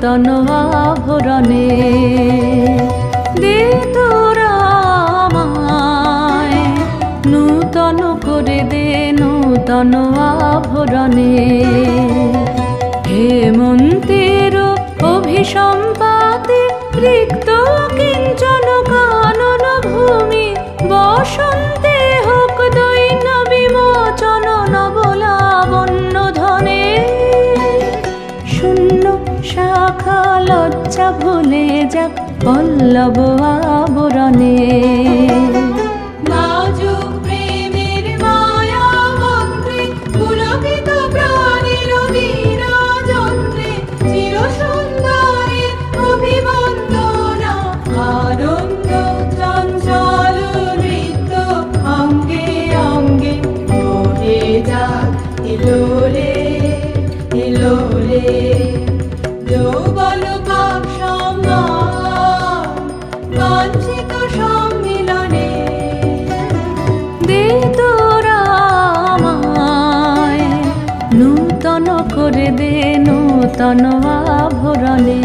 নূতন আভরণে। দে তোরা আমায় নূতন করে দে নূতন আভরণে। হেমন্তের অভিসম্পাতে রিক্ত কিঞ্চন কানন ভূমি, বসন্তে হোক দৈন্য বিমোচন নবলাবণ্য ধনে। শূন্য শাখা লজ্জা ভুলে যাক পল্লব আবরণে। এলোরে এলোরে যৌবন পাপ সম্মান বাঞ্ছিত সম্মিলনে। দে তোরা আমায় নূতন করে দে নূতন আভরণে।